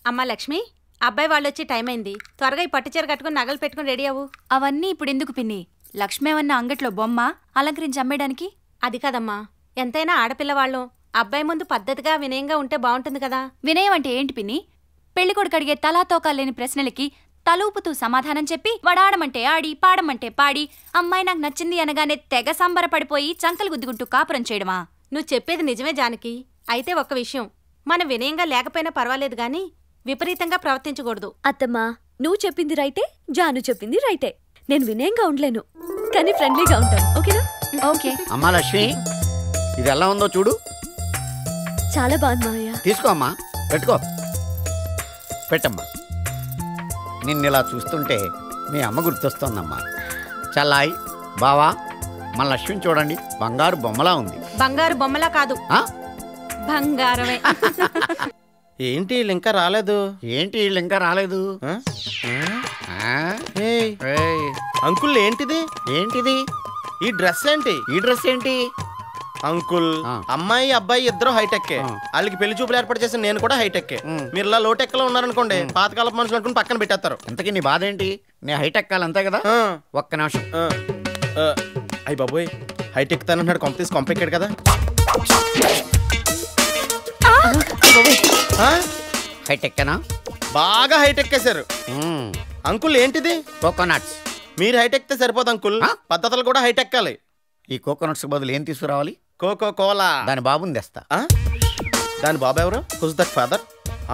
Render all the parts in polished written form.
అమ్మా లక్ష్మి, అబ్బాయి వాళ్ళు వచ్చి టైం అయింది. త్వరగా ఈ పట్టుచీర కట్టుకుని నగలు పెట్టుకుని రెడీ అవ్వు. అవన్నీ ఇప్పుడు ఎందుకు పిన్ని? లక్ష్మి ఏమన్నా అంగట్లో బొమ్మ అలంకరించి అమ్మేయడానికి? అది కాదమ్మా, ఎంతైనా ఆడపిల్లవాళ్ళం. అబ్బాయి ముందు పద్ధతిగా వినయంగా ఉంటే బాగుంటుంది కదా. వినయం అంటే ఏంటి పిన్ని? పెళ్లికొడుకు అడిగే తలాతోకాలేని ప్రశ్నలకి తలూపుతూ సమాధానం చెప్పి వడాడమంటే ఆడి పాడమంటే పాడి అమ్మాయి నాకు నచ్చింది అనగానే తెగ సంబరపడిపోయి చంకలు గుద్దుకుంటూ కాపురం చేయడమా? నువ్వు చెప్పేది నిజమే జానకి. అయితే ఒక్క విషయం, మనం వినయంగా లేకపోయినా పర్వాలేదు గాని విపరీతంగా ప్రవర్తించకూడదు. అత్తమ్మా, నువ్వు చెప్పింది రైటే, జాను చెప్పింది రైటే. నేను వినయంగా ఉండలేను, కానీ ఫ్రెండ్లీగా ఉంటాను. ఓకేనా? ఓకే. అమ్మా లక్ష్మి, ఇది ఎలా ఉందో చూడు. చాలా బాగుంది మావయ్య. తీసుకో అమ్మా, పెట్టుకో. పెట్టమ్మా. నిన్నిలా చూస్తుంటే మీ అమ్మ గుర్తొస్తోందమ్మా. చల్లాయి బావా, మన లక్ష్మిని చూడండి, బంగారు బొమ్మలా ఉంది. బంగారు బొమ్మలా కాదు, బంగారమే. ఏంటి వీళ్ళు ఇంకా రాలేదు? ఏంటి వీళ్ళు ఇంకా రాలేదు? అంకుల్ ఏంటిది? ఏంటిది? ఈ డ్రెస్ ఏంటి? ఈ డ్రెస్ ఏంటి? అంకుల్, అమ్మాయి అబ్బాయి ఇద్దరు హైటెక్కే. వాళ్ళకి పెళ్లి చూపులు ఏర్పాటు చేసి నేను కూడా హైటెక్కే. మీరు ఇలా లోటెక్ లో ఉన్నారనుకోండి, పాతకాలపు మనుషులు అనుకుని పక్కన పెట్టేస్తారు. ఇంతకీ నీ బాధ ఏంటి? నేను హైటెక్ కాలి అంతే కదా. ఒక్క నిమిషం. అయ్యి బాబోయ్, హైటెక్ తానంటున్నాడు. కొంప తీసి కొంపెక్కాడు కదా. హైటెక్కేనా? బాగా హైటెక్ వేశారు. అంకుల్ ఏంటిది? కోకోనట్స్. మీరు హైటెక్ సరిపోదు అంకుల్, పద్ధతులు కూడా హైటెక్కాలి. ఈ కోకోనట్స్ బదులు ఏం తీసుకురావాలి? కోకో కోలా. దాని బాబుని తెస్తా. దాని బాబు ఎవరు? Who's that father?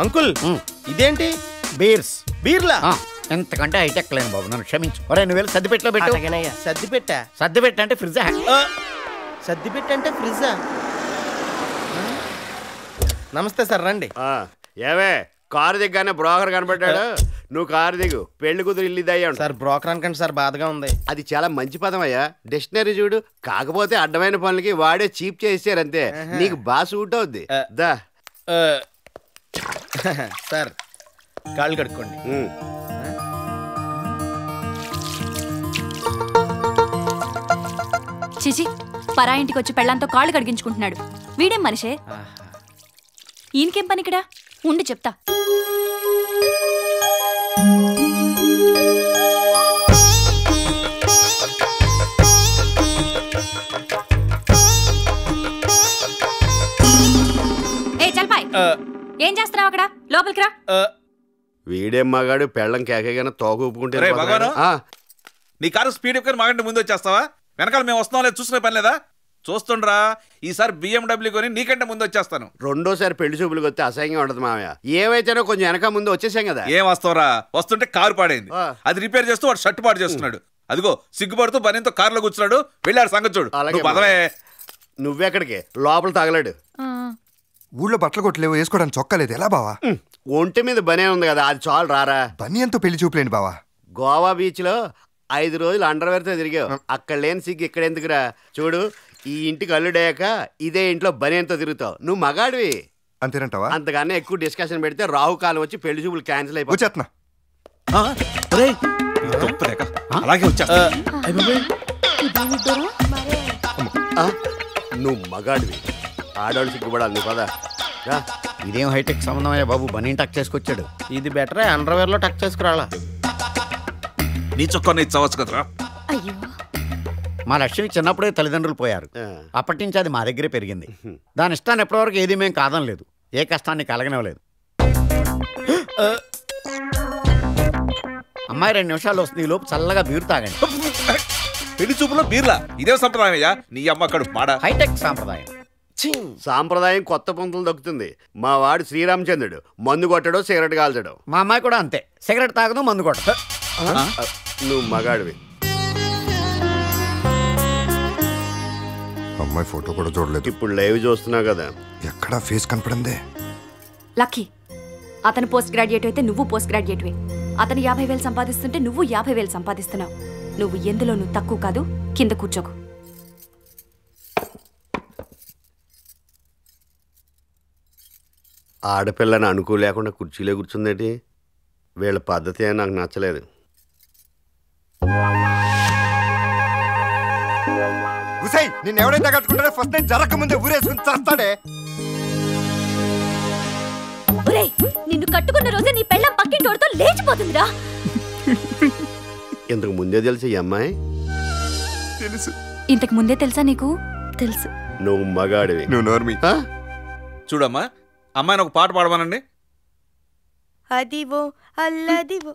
అంకుల్ ఇదేంటి? బీర్స్. బీర్లా? ఎంతకంటే హైటెక్ లేను బాబు, నన్ను క్షమించు. ఒరే నువ్వు వెళ్ళి సర్దిపెట్లో పెట్టు. సర్దిపెట్టా? సర్దిపెట్ట అంటే ఫ్రిడ్జ్. సర్దిపెట్టంటే ఫ్రిడ్జా? నమస్తే సార్, రండి. ఏవే, కారు దిగ్గానే బ్రోకర్ కనబడ్డాడు. నువ్వు కారు దిగు, పెళ్లి కూతురు ఇల్లు ఇదయ్యా. సార్ బ్రోకర్ అనకండి సార్, బాధగా ఉంది. అది చాలా మంచి పదం అయ్యా, డిక్షనరీ చూడు. కాకపోతే అడ్డమైన పనులకి వాడే చీప్ చేసారు అంతే. నీకు బాగా సూట్ అవుద్ది. దా సార్, కాళ్ళు కడుక్కోండి. చిచి, పరా ఇంటికి వచ్చి పెళ్ళంతో కాళ్ళు కడిగించుకుంటున్నాడు. వీడేం మనిషే? ఈయనకేం పని ఇక్కడ? ఉండి చెప్తా. ఏ చల్పాయ్, ఏం చేస్తున్నావు అక్కడ? లోపలికి రా. వీడేం మగాడు, పెళ్ళం కేకగానే తోక ఊపుకుంటే. నీ కారు స్పీడ్ ఎక్కడ మాకంటే ముందు వచ్చేస్తావా? వెనకాల మేము వస్తున్నాం లేదు చూసుకునే పని లేదా? చూస్తుండ్రా, ఈసారి BMW కొని నీకంటే ముందు వచ్చేస్తాను. రెండోసారి పెళ్లి చూపులకు వస్తే అసహ్యంగా ఉండదు మామయ్య. ఏవైతేనో కొంచెం వెనక ముందు వచ్చేసాం కదా. ఏం వస్తావురా? వస్తుంటే కారు పాడైంది, అది రిపేర్ చేస్తూ వాడు షర్ట్ పాడు చేస్తున్నాడు. అదిగో సిగ్గుపడుతూ బనీతో కారులో కూర్చున్నాడు. వెళ్ళాడు సంగతి చూడు. పదవే. నువ్వెక్కడికి? లోపల తగలాడు. ఊళ్ళో బట్టలు కొట్టలేవు, వేసుకోవడానికి చొక్కలేదు. ఎలా బావా? ఒంటి మీద బనే ఉంది కదా, అది చాలు. రారా. బనియంతో పెళ్లి చూపులేండి బావా. గోవా బీచ్ లో 5 రోజులు అండర్వేర్తో తిరిగావు. అక్కడ లేని సిగ్గు ఇక్కడ ఎందుకురా? చూడు, ఈ ఇంటికి అల్లుడయ్యాక ఇదే ఇంట్లో బనియంతో తిరుగుతావు. నువ్వు మగాడివి అంతేనంటావా? అంతకన్నా ఎక్కువ డిస్కషన్ పెడితే రాహుకాలం వచ్చి పెళ్లి చూపులు క్యాన్సిల్ అయిపోతున్నా. అలాగే వచ్చా. నువ్వు మగాడివి, ఆడవాళ్ళు సిగ్గుపడాలి. నువ్వు పదా. ఇదేం హైటెక్ సంబంధం అయ్యా బాబు, బనీ టక్ చేసుకొచ్చాడు. ఇది బెటరే, అండర్వేర్ లో టక్ చేసుకురాలా. నీ చొక్కా నీ చవచ్చు కదరా. మా లక్ష్మి చిన్నప్పుడే తల్లిదండ్రులు పోయారు. అప్పటి నుంచి అది మా దగ్గరే పెరిగింది. దాని ఇష్టాన్ని ఎప్పటివరకు ఏది మేము కాదని లేదు, ఏ కష్టాన్ని కలగనివ్వలేదు. అమ్మాయి 2 నిమిషాలు వస్తుంది, ఈ లోపు చల్లగా బీరు తాగండి. పెళ్లి చూపులో బీర్లా? ఇదే సంప్రదాయం అయ్యా. నీ అమ్మ అక్కడ మాడ. హైటెక్ సాంప్రదాయం. సాంప్రదాయం కొత్త పంతులు దొక్కుతుంది. మా వాడు శ్రీరామచంద్రుడు, మందు కొట్టడో సిగరెట్ కాల్చడం. మా అమ్మాయి కూడా అంతే, సిగరెట్ తాగదు, మందు కొట్టదు. నువ్వు మగాడివి. అమ్మాయి ఫోటో కూడా చూడలేదు. ఇప్పుడు లైవ్ చూస్తున్నావు కదా, ఎక్కడా ఫేస్ కనపడిందే. లక్కీ, అతను పోస్ట్ గ్రాడ్యుయేట్ అయితే నువ్వు పోస్ట్ గ్రాడ్యుయేట్వే. అతను 50,000 సంపాదిస్తుంటే నువ్వు 50,000 సంపాదిస్తున్నావు. నువ్వు ఎందులో నువ్వు తక్కువ కాదు. కింద కూర్చోకు. ఆడపిల్లని అనుకో లేకుండా కుర్చీలో కూర్చుందేంటి? వీళ్ళ పద్ధతి నాకు నచ్చలేదు. నిన్ను ఎవరైతే కట్టుకుంటారో ఫస్ట్ నేను జరగక ముందే ఊరేసుకుని చేస్తాడే. నిన్ను కట్టుకున్న రోజే నీ పెళ్ళం పక్కింటోడితో లేచిపోతుందిరా. ఇంతకు ముందే తెలుసు ఈ అమ్మాయి. తెలుసు. ఇంతకు ముందే తెలుసా నీకు? తెలుసు. నువ్వు మగాడివి. నువ్వు నోర్మి. చూడమ్మా, అమ్మాయిని ఒక పాట పాడమనండి. అదివో అల్లదివో.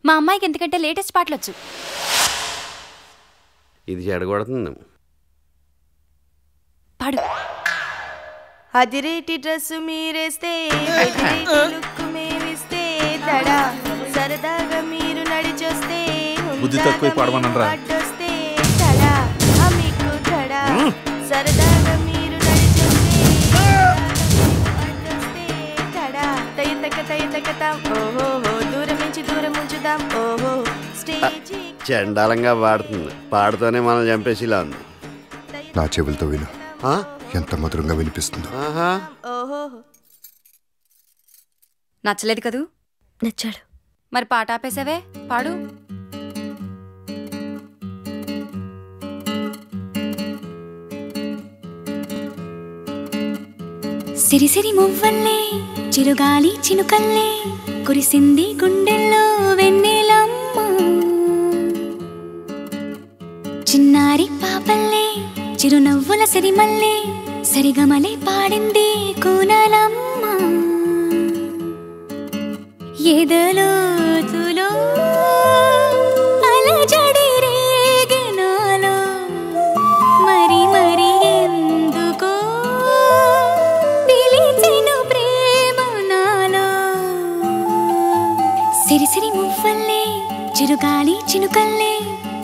మా అమ్మాయికి ఎందుకంటే లేటెస్ట్ పాటలు వచ్చు. ఇది చెడగొడుతుంది. పాడు. అదిరేటి డ్రెస్సు మీరేస్తే ఎదిరేటి లుక్కు మేమిస్తే తడా సరదాగా మీరు నడిచొస్తే బుద్ధి తక్కువ పాడమనరా. అడ్డొస్తే తడా మీకు తడా సరదాగా మీరు నడిచొస్తే అడ్డొస్తే తడా తయ్యతకతాం ఓహో దూరం నుంచి దూరం ఉంచుదాం ఓహో స్టేజీ. చండాలంగా పాడుతుంది. పాడుతూనే మనం చంపేసిలా ఉంది. నా చెవులతో విను, ఎంత మధురంగా వినిపిస్తుందో. నచ్చలేదు కదూ? నచ్చాడు. మరి పాట ఆపేసావే, పాడు. సిరిసిరి మువ్వల్లే చిరుగాలి చినుకల్లే కురిసింది గుండెల్లో వెన్నెలమ్మ. చిన్నారి పాపల్లే చిరునవ్వుల సిరిమల్లే సరిగమలే పాడింది కూనలమ్మ. ఎదలోతులో అలజడి రేగెనాలో మరి మరి ఎందుకో పిలిచెను ప్రేమ నాలో. సిరిసిరి మువ్వల్లే చిరుగాలి చినుకల్లే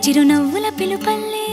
చిరునవ్వుల పిలుపల్లే.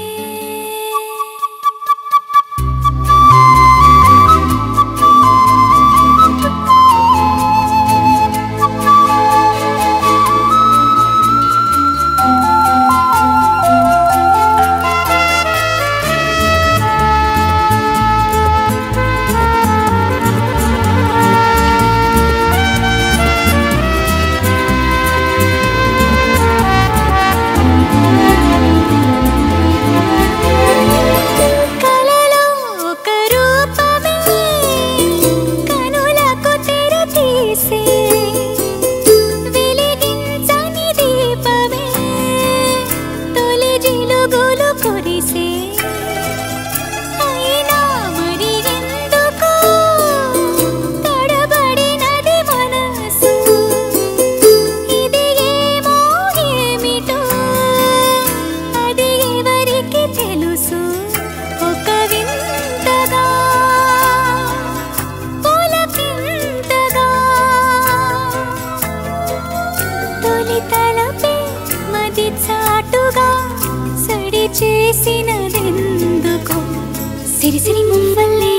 సిరిసిరి మువ్వల్లే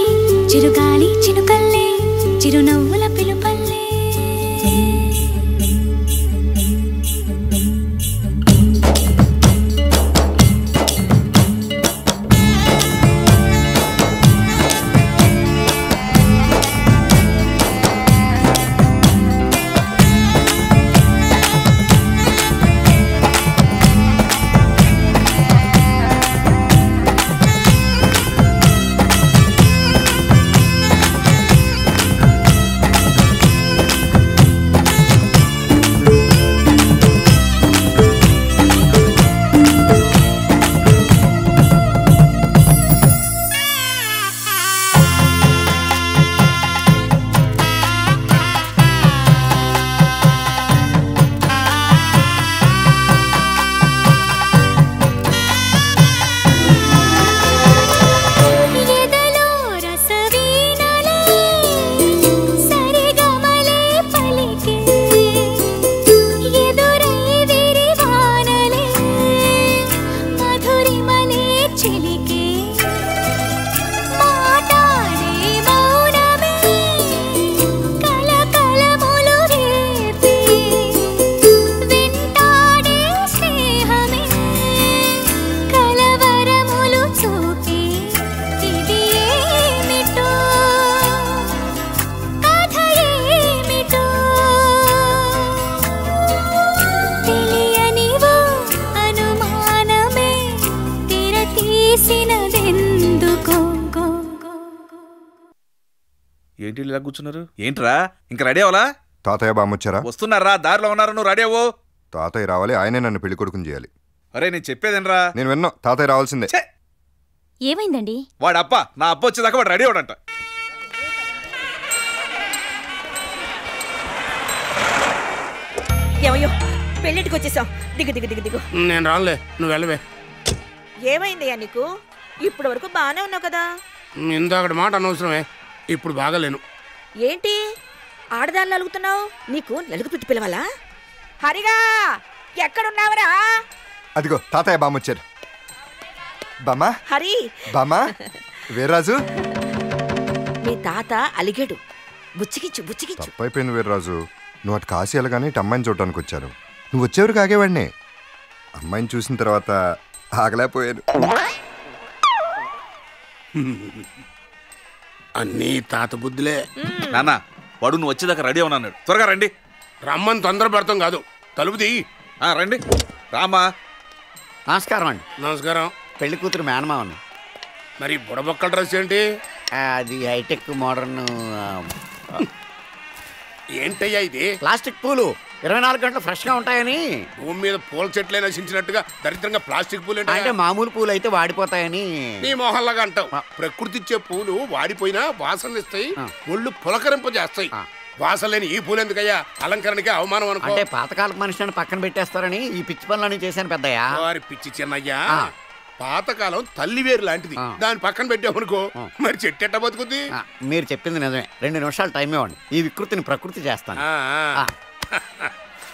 చిరుగాలి చినుకల్లే చిరునవ్వుల పిలుపల్లే. ఏంటి ఇలా కూర్చున్నారు? ఏంట్రా ఇంకా రెడీ అవ్వాలా? తాతయ్య బామ్మొచ్చారా? వస్తున్నారా? దారిలో ఉన్నారు, నువ్వు రెడీ అవ్వు. తాతయ్య రావాలి, ఆయనే నన్ను పెళ్లి కొడుకుని చేయాలి. అరే నేను చెప్పేదేనరా? నేను విన్నా, తాతయ్య రావాల్సిందే. ఏమైందండి? వాడు అప్ప నా అప్ప వచ్చేదాకా వాడు రెడీ అవడంట. ఏమయ్యో పెళ్ళింటికి వచ్చేసాం. దిగు దిగు దిగు దిగు. నేను రానులే, నువ్వు వెళ్ళవే. ఏమైందయ్యా నీకు? ఇప్పటి వరకు బాగానే ఉన్నావు కదా. ఇందాకటి మాట అనవసరమే, ఇప్పుడు బాగాలేను. ఏంటి ఆడదాన్ని అలుగుతున్నావు? నీకు నలుగు తుట్టి పిలవాలా? హరిగా ఎక్కడున్నావరా? అదిగో తాతయ్య బామ్మొచ్చారు. బామ్మా, హరి బామ్మా, వీర్రాజు. మీ తాత అలిగాడు, బుచ్చికిచ్చు బుచ్చికిచ్చు. తప్పైపోయింది వీర్రాజు, నువ్వు అటు కాశీ వెళ్ళగానే ఇటు అమ్మాయిని చూడటానికి వచ్చాను. నువ్వు వచ్చేవరకు ఆగేవాడిని. అమ్మాయిని చూసిన తర్వాత ఆగలేకపోయాను. అన్నీ తాత బుద్ధులే. నాన్న వాడు నువ్వు వచ్చేదాకా రెడీ అవునాడు. త్వరగా రండి. రమ్మని తొందర పెడతాం కాదు, తలుపు తీ. రండి. రామా. నమస్కారం అండి. నమస్కారం. పెళ్లి కూతురు మేనమావని. మరి బుడబొక్కల డ్రెస్ ఏంటి? అది హైటెక్ మోడర్న్. ఏంటయ్యా ఇది? ప్లాస్టిక్ పూలు 24 గంటలు ఫ్రెష్ గా ఉంటాయని. భూమి మీద పూల చెట్లే నశించినట్టుగా దరిద్రంగా ప్లాస్టిక్ పూలు అంటే మామూలు పూలు అయితే వాడిపోతాయని. నీ మొహల్లాగా అంటావు. ప్రకృతి ఇచ్చే పూలు వాడిపోయినా వాసనలు ఇస్తాయి, ఒళ్ళు పులకరింపజేస్తాయి. వాసన లేని ఈ పూలు ఎందుకయ్యా? అలంకరణకి అవమానం అనుకో. అంటే పాతకాలపు మనిషిని పక్కన పెట్టేస్తారని ఈ పిచ్చి పనులన్నీ చేశాను పెద్దయ్యా. వారి పిచ్చి చిన్నయ్యా, పాతకాలం తల్లివేరు లాంటిది, దాన్ని పక్కన పెట్టామనుకో మరి చెట్టు ఎట్ట బతుకుద్ది? మీరు చెప్పింది నిజమే. 2 నిమిషాలు టైం ఇవ్వండి, ఈ వికృతిని ప్రకృతి చేస్తాను.